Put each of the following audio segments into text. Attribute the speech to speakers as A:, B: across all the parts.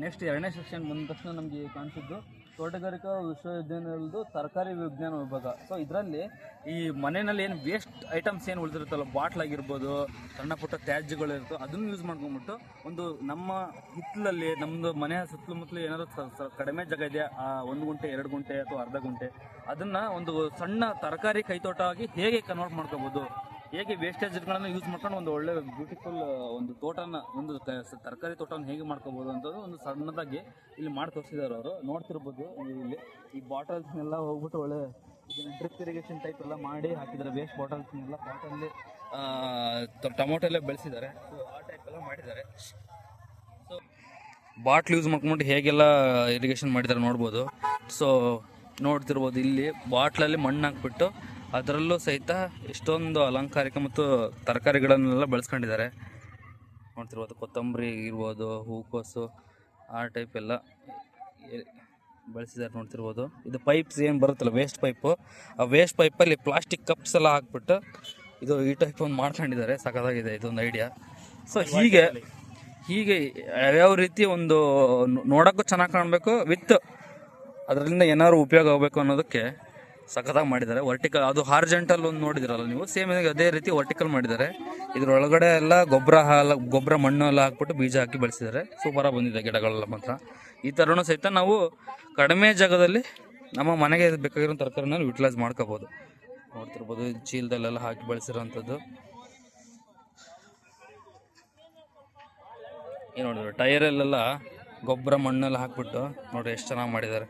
A: Next ಎರಡನೇ section ಬಂದ ತಕ್ಷಣ ನಮಗೆ ಕಾಣಿಸಿದ್ದು ತೋಟಗಾರಿಕಾ ವಿಶ್ವವಿದ್ಯಾನಿಲಯದ ತರಕಾರಿ ವಿಜ್ಞಾನ ವಿಭಾಗ. ಸೊ ಇದರಲ್ಲಿ ಈ ಮನೆಯಲ್ಲಿ ಏನು ವೇಸ್ಟ್ ಐಟಮ್ಸ್ ಏನು ಉಳಿದಿರುತ್ತಲ್ಲ, ಬಾಟ್ಲಾಗಿರ್ಬೋದು, ಸಣ್ಣ ಪುಟ್ಟ ತ್ಯಾಜ್ಯಗಳಿರುತ್ತೋ ಅದನ್ನು ಯೂಸ್ ಮಾಡ್ಕೊಂಬಿಟ್ಟು ಒಂದು ನಮ್ಮ ಹಿತ್ತಲಲ್ಲಿ ನಮ್ಮದು ಮನೆಯ ಸುತ್ತಮುತ್ತಲು ಏನಾದರೂ ಕಡಿಮೆ ಜಾಗ ಇದೆ, 1 ಗುಂಟೆ 2 ಗುಂಟೆ ಅಥವಾ ಅರ್ಧ ಗುಂಟೆ, ಅದನ್ನು ಒಂದು ಸಣ್ಣ ತರಕಾರಿ ಕೈತೋಟ ಆಗಿ ಹೇಗೆ ಕನ್ವರ್ಟ್ ಮಾಡ್ಕೋಬೋದು, ಹೇಗೆ ವೇಸ್ಟೇಜ್ಗಳನ್ನು ಯೂಸ್ ಮಾಡ್ಕೊಂಡು ಒಂದು ಒಳ್ಳೆ ಬ್ಯೂಟಿಫುಲ್ ಒಂದು ತೋಟನ, ಒಂದು ತರಕಾರಿ ತೋಟನ ಹೇಗೆ ಮಾಡ್ಕೋಬೋದು ಅಂತದ್ದು ಒಂದು ಸಣ್ಣದಾಗಿ ಇಲ್ಲಿ ಮಾಡಿ ತೋರಿಸಿದ್ದಾರೆ ಅವರು. ನೋಡ್ತಿರ್ಬೋದು ನೀವು ಇಲ್ಲಿ ಈ ಬಾಟಲ್ಸ್ನೆಲ್ಲ ಹೋಗ್ಬಿಟ್ಟು ಒಳ್ಳೆ ಡ್ರಿಪ್ ಇರಿಗೇಷನ್ ಟೈಪ್ ಎಲ್ಲ ಮಾಡಿ ಹಾಕಿದ್ದಾರೆ. ವೇಸ್ಟ್ ಬಾಟಲ್ಸ್ನೆಲ್ಲ ಪಾಟಲ್ಲಿ ಟೊಮೊಟೊ ಎಲ್ಲ ಬೆಳೆಸಿದ್ದಾರೆ. ಸೊ ಆ ಟೈಪ್ ಎಲ್ಲ ಮಾಡಿದ್ದಾರೆ. ಸೊ ಬಾಟ್ಲ್ ಯೂಸ್ ಮಾಡ್ಕೊಂಡು ಹೇಗೆಲ್ಲ ಇರಿಗೇಷನ್ ಮಾಡಿದ್ದಾರೆ ನೋಡ್ಬೋದು. ಸೊ ನೋಡ್ತಿರ್ಬೋದು ಇಲ್ಲಿ ಬಾಟ್ಲಲ್ಲಿ ಮಣ್ಣು ಹಾಕ್ಬಿಟ್ಟು ಅದರಲ್ಲೂ ಸಹಿತ ಎಷ್ಟೊಂದು ಅಲಂಕಾರಿಕ ಮತ್ತು ತರಕಾರಿಗಳನ್ನೆಲ್ಲ ಬೆಳೆಸ್ಕೊಂಡಿದ್ದಾರೆ. ನೋಡ್ತಿರ್ಬೋದು ಕೊತ್ತಂಬರಿ ಇರ್ಬೋದು, ಹೂಕೋಸು, ಆ ಟೈಪ್ ಎಲ್ಲ ಬೆಳೆಸಿದ್ದಾರೆ. ನೋಡ್ತಿರ್ಬೋದು ಇದು ಪೈಪ್ಸ್ ಏನು ಬರುತ್ತಲ್ಲ, ವೇಸ್ಟ್ ಪೈಪು, ಆ ವೇಸ್ಟ್ ಪೈಪಲ್ಲಿ ಪ್ಲಾಸ್ಟಿಕ್ ಕಪ್ಸ್ ಎಲ್ಲ ಹಾಕ್ಬಿಟ್ಟು ಇದು ಈ ಟೈಪ್ ಒಂದು ಮಾಡ್ಕೊಂಡಿದ್ದಾರೆ. ಸಖತ್ತಾಗಿದೆ ಇದೊಂದು ಐಡಿಯಾ. ಸೊ ಹೀಗೆ ಯಾವ್ಯಾವ ರೀತಿ ಒಂದು ನೋಡೋಕ್ಕೂ ಚೆನ್ನಾಗಿ ಕಾಣಬೇಕು, ವಿತ್ ಅದರಿಂದ ಏನಾದ್ರು ಉಪಯೋಗ ಆಗಬೇಕು ಅನ್ನೋದಕ್ಕೆ ಸಖತ್ತಾಗಿ ಮಾಡಿದ್ದಾರೆ. ವರ್ಟಿಕಲ್, ಅದು ಹಾರ್ಜೆಂಟಲ್ ಒಂದು ನೋಡಿದಿರಲ್ಲ ನೀವು, ಸೇಮ್ ಅದೇ ರೀತಿ ವರ್ಟಿಕಲ್ ಮಾಡಿದ್ದಾರೆ. ಇದ್ರೊಳಗಡೆ ಎಲ್ಲ ಗೊಬ್ಬರ ಮಣ್ಣು ಎಲ್ಲ ಹಾಕ್ಬಿಟ್ಟು ಬೀಜ ಹಾಕಿ ಬೆಳೆಸಿದ್ದಾರೆ. ಸೂಪರಾಗಿ ಬಂದಿದೆ ಗಿಡಗಳೆಲ್ಲ ಮಾತ್ರ. ಈ ಥರನೂ ಸಹಿತ ನಾವು ಕಡಿಮೆ ಜಾಗದಲ್ಲಿ ನಮ್ಮ ಮನೆಗೆ ಬೇಕಾಗಿರೋ ತರಕಾರಿನ ಯುಟಿಲೈಸ್ ಮಾಡ್ಕೋಬೋದು. ನೋಡ್ತಿರ್ಬೋದು ಚೀಲದಲ್ಲೆಲ್ಲ ಹಾಕಿ ಬೆಳೆಸಿರೋಂಥದ್ದು. ಏನು ನೋಡಿದ್ರು ಟೈರಲ್ಲೆಲ್ಲ ಗೊಬ್ಬರ ಮಣ್ಣೆಲ್ಲ ಹಾಕ್ಬಿಟ್ಟು ನೋಡ್ರಿ ಎಷ್ಟು ಚೆನ್ನಾಗಿ ಮಾಡಿದ್ದಾರೆ.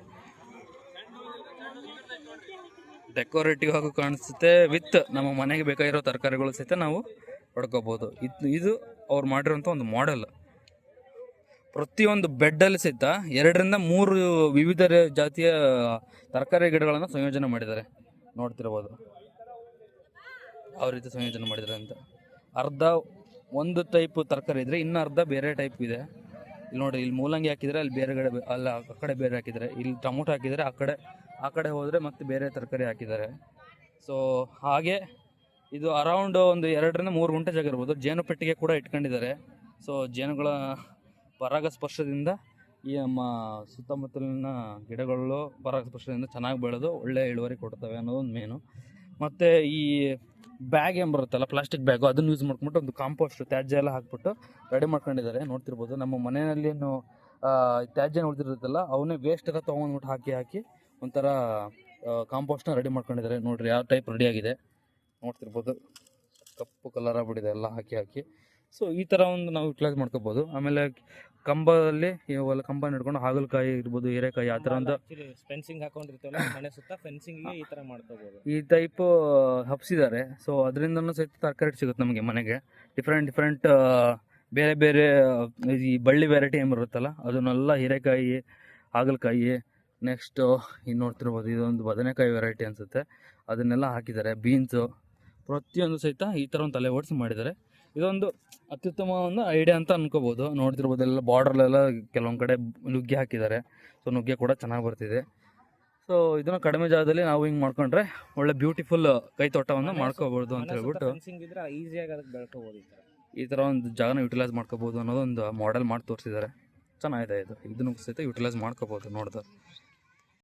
A: ಡೆಕೋರೇಟಿವ್ ಆಗಿ ಕಾಣಿಸುತ್ತೆ, ವಿತ್ ನಮ್ಮ ಮನೆಗೆ ಬೇಕಾಗಿರೋ ತರಕಾರಿಗಳು ಸಹಿತ ನಾವು ಪಡ್ಕೋಬೋದು. ಇದು ಅವ್ರು ಮಾಡಿರೋಂಥ ಒಂದು ಮಾಡೆಲ್. ಪ್ರತಿಯೊಂದು ಬೆಡ್ಡಲ್ಲಿ ಸಹಿತ 2ರಿಂದ 3 ವಿವಿಧ ಜಾತಿಯ ತರಕಾರಿ ಗಿಡಗಳನ್ನು ಸಂಯೋಜನೆ ಮಾಡಿದ್ದಾರೆ. ನೋಡ್ತಿರ್ಬೋದು ಯಾವ ರೀತಿ ಸಂಯೋಜನೆ ಮಾಡಿದ್ದಾರೆ ಅಂತ. ಅರ್ಧ ಒಂದು ಟೈಪ್ ತರಕಾರಿ ಇದ್ದರೆ ಇನ್ನು ಅರ್ಧ ಬೇರೆ ಟೈಪ್ ಇದೆ. ಇಲ್ಲಿ ನೋಡಿ, ಇಲ್ಲಿ ಮೂಲಂಗಿ ಹಾಕಿದರೆ ಅಲ್ಲಿ ಬೇರೆ ಕಡೆ, ಅಲ್ಲಿ ಆ ಕಡೆ ಬೇರೆ ಹಾಕಿದ್ದಾರೆ. ಇಲ್ಲಿ ಟೊಮೊಟೊ ಹಾಕಿದರೆ ಆ ಕಡೆ ಹೋದರೆ ಮತ್ತೆ ಬೇರೆ ತರಕಾರಿ ಹಾಕಿದ್ದಾರೆ. ಸೊ ಹಾಗೆ ಇದು ಅರೌಂಡ್ ಒಂದು 2ರಿಂದ 3 ಗುಂಟೆ ಜಾಗ ಇರ್ಬೋದು. ಜೇನು ಪೆಟ್ಟಿಗೆ ಕೂಡ ಇಟ್ಕೊಂಡಿದ್ದಾರೆ. ಸೊ ಜೇನುಗಳ ಪರಾಗಸ್ಪರ್ಶದಿಂದ ಈ ನಮ್ಮ ಸುತ್ತಮುತ್ತಲಿನ ಗಿಡಗಳು ಪರಾಗಸ್ಪರ್ಶದಿಂದ ಚೆನ್ನಾಗಿ ಬೆಳೆದು ಒಳ್ಳೆ ಇಳುವರಿ ಕೊಡ್ತವೆ ಅನ್ನೋದು ಒಂದು ಮೇನು. ಮತ್ತು ಈ ಬ್ಯಾಗ್ ಏನು ಬರುತ್ತಲ್ಲ, ಪ್ಲಾಸ್ಟಿಕ್ ಬ್ಯಾಗು, ಅದನ್ನು ಯೂಸ್ ಮಾಡ್ಕೊಂಬಿಟ್ಟು ಒಂದು ಕಾಂಪೋಸ್ಟ್ ತ್ಯಾಜ್ಯ ಎಲ್ಲ ಹಾಕ್ಬಿಟ್ಟು ರೆಡಿ ಮಾಡ್ಕೊಂಡಿದ್ದಾರೆ. ನೋಡ್ತಿರ್ಬೋದು ನಮ್ಮ ಮನೆಯಲ್ಲಿ ಏನು ತ್ಯಾಜ್ಯ ಉಳಿದಿರುತ್ತಲ್ಲ ಅವನ್ನೇ ವೇಸ್ಟ್ ಎಲ್ಲ ತೊಗೊಂಡ್ಬಿಟ್ಟು ಹಾಕಿ ಒಂಥರ ಕಾಂಪೋಸ್ಟ್ನ ರೆಡಿ ಮಾಡ್ಕೊಂಡಿದ್ದಾರೆ. ನೋಡಿರಿ ಯಾವ ಟೈಪ್ ರೆಡಿಯಾಗಿದೆ. ನೋಡ್ತಿರ್ಬೋದು ಕಪ್ಪು ಕಲರ್ ಆಗ್ಬಿಟ್ಟಿದೆ ಎಲ್ಲ ಹಾಕಿ. ಸೊ ಈ ಥರ ಒಂದು ನಾವು ಯುಟಿಲೈಸ್ ಮಾಡ್ಕೋಬೋದು. ಆಮೇಲೆ ಕಂಬದಲ್ಲಿ ಇವೆಲ್ಲ ಕಂಬ ಹಿಡ್ಕೊಂಡು ಹಾಗಲಕಾಯಿ ಇರ್ಬೋದು, ಹೀರೆಕಾಯಿ, ಆ ಥರ ಒಂದು
B: ಫೆನ್ಸಿಂಗ್ ಹಾಕೊಂಡಿರ್ತೀವಲ್ಲ ಮನೆ ಸುತ್ತ, ಫೆನ್ಸಿಂಗ್ಗೆ ಈ ಥರ ಮಾಡ್ಕೋಬೋದು.
A: ಈ ಟೈಪು ಹಬ್ಸಿದ್ದಾರೆ. ಸೊ ಅದರಿಂದನೂ ಸಹಿತ ತರಕಾರಿ ಸಿಗುತ್ತೆ ನಮಗೆ ಮನೆಗೆ. ಡಿಫ್ರೆಂಟ್ ಬೇರೆ ಈ ಬಳ್ಳಿ ವೆರೈಟಿ ಏನು ಬರುತ್ತಲ್ಲ ಅದನ್ನೆಲ್ಲ, ಹೀರೆಕಾಯಿ, ಹಾಗಲಕಾಯಿ, ನೆಕ್ಸ್ಟು ಇನ್ನು ನೋಡ್ತಿರ್ಬೋದು ಇದೊಂದು ಬದನೆಕಾಯಿ ವೆರೈಟಿ ಅನಿಸುತ್ತೆ, ಅದನ್ನೆಲ್ಲ ಹಾಕಿದ್ದಾರೆ. ಬೀನ್ಸು, ಪ್ರತಿಯೊಂದು ಸಹಿತ ಈ ಥರ ಒಂದು ತಲೆ ಓಡಿಸಿ ಮಾಡಿದ್ದಾರೆ. ಇದೊಂದು ಅತ್ಯುತ್ತಮ ಒಂದು ಐಡಿಯಾ ಅಂತ ಅನ್ಕೋಬೋದು. ನೋಡ್ತಿರ್ಬೋದು ಎಲ್ಲ ಬಾರ್ಡ್ರಲ್ಲೆಲ್ಲ ಕೆಲವೊಂದು ಕಡೆ ನುಗ್ಗೆ ಹಾಕಿದ್ದಾರೆ. ಸೊ ನುಗ್ಗೆ ಕೂಡ ಚೆನ್ನಾಗಿ ಬರ್ತಿದೆ. ಸೊ ಇದನ್ನು ಕಡಿಮೆ ಜಾಗದಲ್ಲಿ ನಾವು ಹಿಂಗೆ ಮಾಡ್ಕೊಂಡ್ರೆ ಒಳ್ಳೆ ಬ್ಯೂಟಿಫುಲ್ ಕೈ ತೋಟವನ್ನು ಮಾಡ್ಕೋಬೋದು ಅಂತ ಹೇಳ್ಬಿಟ್ಟು
B: ಈಸಿಯಾಗಿ ಅದಕ್ಕೆ ಬೆಳ್ಕೋಬೋದು.
A: ಈ ಥರ ಒಂದು ಜಾಗನ ಯುಟಿಲೈಸ್ ಮಾಡ್ಕೋಬೋದು ಅನ್ನೋದೊಂದು ಮಾಡೆಲ್ ಮಾಡಿ ತೋರಿಸಿದ್ದಾರೆ. ಚೆನ್ನಾಗಿದೆ ಇದು. ಇದನ್ನು ಸಹಿತ ಯುಟಿಲೈಸ್ ಮಾಡ್ಕೋಬೋದು ನೋಡಿದ್ರೆ.